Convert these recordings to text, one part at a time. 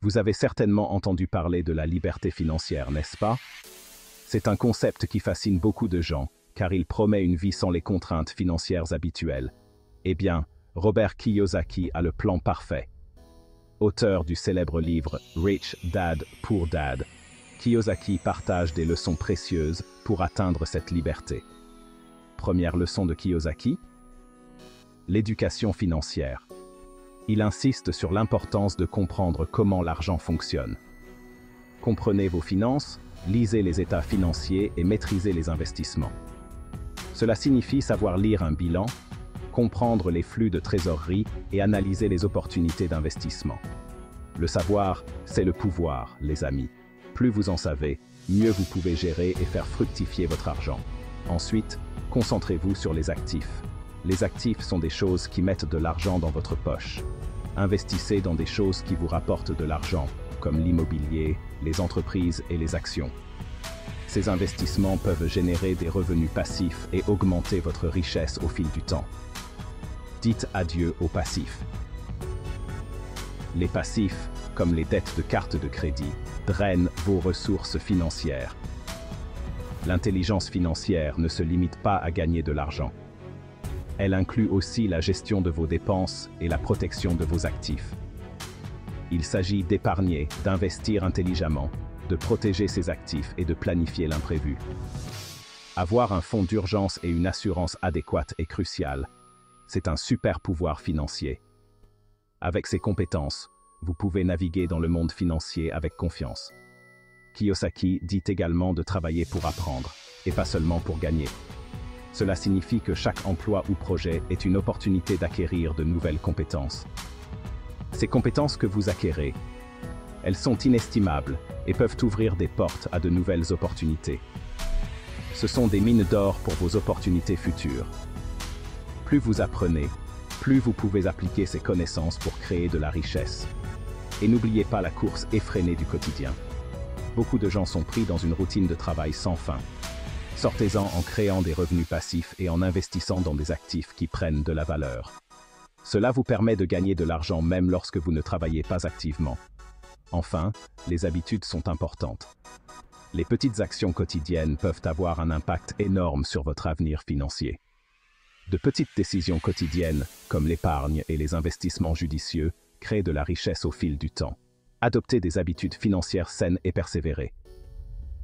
Vous avez certainement entendu parler de la liberté financière, n'est-ce pas? C'est un concept qui fascine beaucoup de gens, car il promet une vie sans les contraintes financières habituelles. Eh bien, Robert Kiyosaki a le plan parfait. Auteur du célèbre livre Rich Dad Poor Dad, Kiyosaki partage des leçons précieuses pour atteindre cette liberté. Première leçon de Kiyosaki: l'éducation financière. Il insiste sur l'importance de comprendre comment l'argent fonctionne. Comprenez vos finances, lisez les états financiers et maîtrisez les investissements. Cela signifie savoir lire un bilan, comprendre les flux de trésorerie et analyser les opportunités d'investissement. Le savoir, c'est le pouvoir, les amis. Plus vous en savez, mieux vous pouvez gérer et faire fructifier votre argent. Ensuite, concentrez-vous sur les actifs. Les actifs sont des choses qui mettent de l'argent dans votre poche. Investissez dans des choses qui vous rapportent de l'argent, comme l'immobilier, les entreprises et les actions. Ces investissements peuvent générer des revenus passifs et augmenter votre richesse au fil du temps. Dites adieu aux passifs. Les passifs, comme les dettes de carte de crédit, drainent vos ressources financières. L'intelligence financière ne se limite pas à gagner de l'argent. Elle inclut aussi la gestion de vos dépenses et la protection de vos actifs. Il s'agit d'épargner, d'investir intelligemment, de protéger ses actifs et de planifier l'imprévu. Avoir un fonds d'urgence et une assurance adéquate est crucial. C'est un super pouvoir financier. Avec ces compétences, vous pouvez naviguer dans le monde financier avec confiance. Kiyosaki dit également de travailler pour apprendre, et pas seulement pour gagner. Cela signifie que chaque emploi ou projet est une opportunité d'acquérir de nouvelles compétences. Ces compétences que vous acquérez, elles sont inestimables et peuvent ouvrir des portes à de nouvelles opportunités. Ce sont des mines d'or pour vos opportunités futures. Plus vous apprenez, plus vous pouvez appliquer ces connaissances pour créer de la richesse. Et n'oubliez pas la course effrénée du quotidien. Beaucoup de gens sont pris dans une routine de travail sans fin. Sortez-en en créant des revenus passifs et en investissant dans des actifs qui prennent de la valeur. Cela vous permet de gagner de l'argent même lorsque vous ne travaillez pas activement. Enfin, les habitudes sont importantes. Les petites actions quotidiennes peuvent avoir un impact énorme sur votre avenir financier. De petites décisions quotidiennes, comme l'épargne et les investissements judicieux, créent de la richesse au fil du temps. Adoptez des habitudes financières saines et persévérez.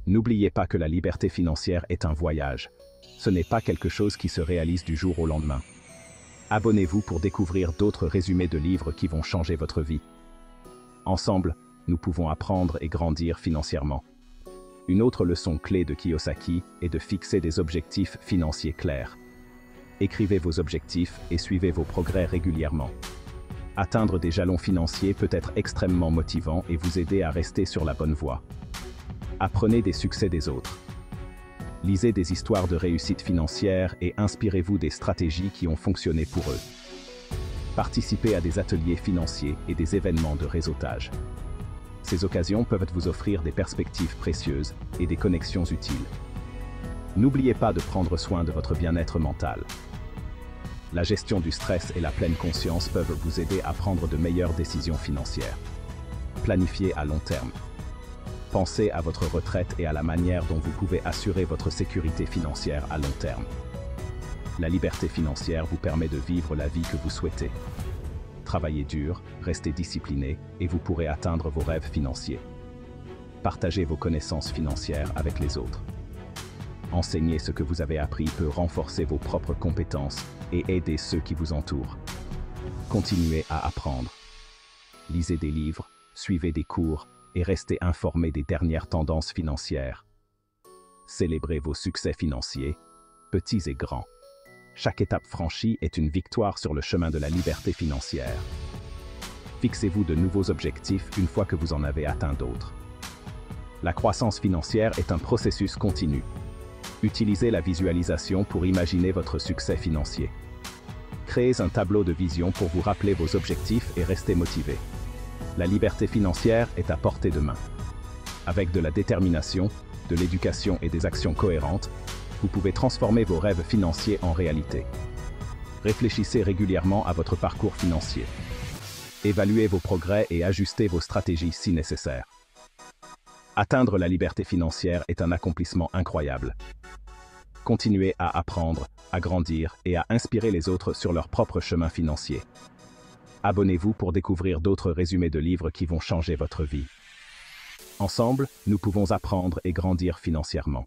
N'oubliez pas que la liberté financière est un voyage. Ce n'est pas quelque chose qui se réalise du jour au lendemain. Abonnez-vous pour découvrir d'autres résumés de livres qui vont changer votre vie. Ensemble, nous pouvons apprendre et grandir financièrement. Une autre leçon clé de Kiyosaki est de fixer des objectifs financiers clairs. Écrivez vos objectifs et suivez vos progrès régulièrement. Atteindre des jalons financiers peut être extrêmement motivant et vous aider à rester sur la bonne voie. Apprenez des succès des autres. Lisez des histoires de réussite financière et inspirez-vous des stratégies qui ont fonctionné pour eux. Participez à des ateliers financiers et des événements de réseautage. Ces occasions peuvent vous offrir des perspectives précieuses et des connexions utiles. N'oubliez pas de prendre soin de votre bien-être mental. La gestion du stress et la pleine conscience peuvent vous aider à prendre de meilleures décisions financières. Planifiez à long terme. Pensez à votre retraite et à la manière dont vous pouvez assurer votre sécurité financière à long terme. La liberté financière vous permet de vivre la vie que vous souhaitez. Travaillez dur, restez discipliné et vous pourrez atteindre vos rêves financiers. Partagez vos connaissances financières avec les autres. Enseigner ce que vous avez appris peut renforcer vos propres compétences et aider ceux qui vous entourent. Continuez à apprendre. Lisez des livres, suivez des cours et restez informés des dernières tendances financières. Célébrez vos succès financiers, petits et grands. Chaque étape franchie est une victoire sur le chemin de la liberté financière. Fixez-vous de nouveaux objectifs une fois que vous en avez atteint d'autres. La croissance financière est un processus continu. Utilisez la visualisation pour imaginer votre succès financier. Créez un tableau de vision pour vous rappeler vos objectifs et rester motivé. La liberté financière est à portée de main. Avec de la détermination, de l'éducation et des actions cohérentes, vous pouvez transformer vos rêves financiers en réalité. Réfléchissez régulièrement à votre parcours financier. Évaluez vos progrès et ajustez vos stratégies si nécessaire. Atteindre la liberté financière est un accomplissement incroyable. Continuez à apprendre, à grandir et à inspirer les autres sur leur propre chemin financier. Abonnez-vous pour découvrir d'autres résumés de livres qui vont changer votre vie. Ensemble, nous pouvons apprendre et grandir financièrement.